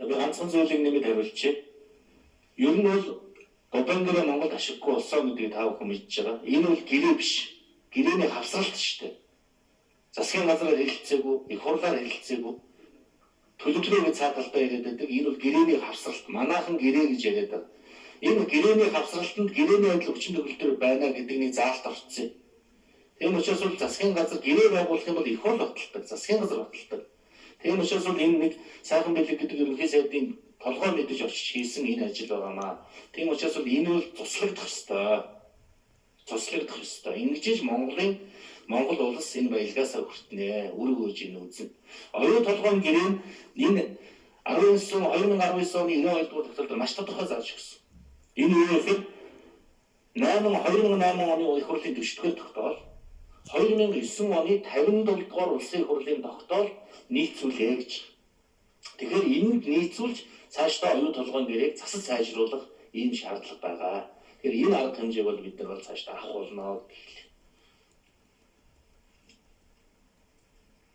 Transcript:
би ганцхан зүйлийг нэмэд хариулчих. Ер нь бол Гобангэр Монгол ашиггүй болсон гэдгийг та бүхэн мэдж байгаа. Энэ бол гэрээ биш. Гэрээний хавсралт шүү дээ. Засгийн газраар хэлэлцээгүй, их хурлаар хэлэлцээгүй. Төлөвлөгөөг цааталтаа яриад байдаг. Энэ бол гэрээний хавсралт. Манайхан гэрээ гэж яриад байгаа. Энэ гэрээний хавсралтанд гэрээний адил хүчин төгөлдөр байна гэдэгний заалт орцсон. Тийм учраас бол засгийн газар гэрээ байгуулах юм бол их хурл баталдаг, засгийн газар баталдаг. Тийм учраас бол энэ нэг сайхан бэлэг гэдэг ерөнхий сайдын толгой мэдэж очиж хийсэн энэ ажил байгаамаа. Тийм учраас бол энэ бол туслагдах ёстой. Туслагдах ёстой. Ингэж Монгол улс энэ баялгаасаа хүртнэ. Үр өгөөж ийн үзэн. Оюун толгойн гэрээ энэ 2019 оны 92 дугаар тогтоолд маш тодорхой зааж өгсөн. Энэ юу гэхээр 2008 оны их хурлын 40-р тогтоол 2009 оны 57 дугаар улсын их хурлын тогтоол нийцүүлээ гэж. Тэгэхээр энд нийцүүлж цаашдаа оюун толгойн гэрээг засаж сайжруулах ийм шаардлага байгаа. Тэгэхээр энэ арга хэмжээг бол бид нар цаашдаа авах болно.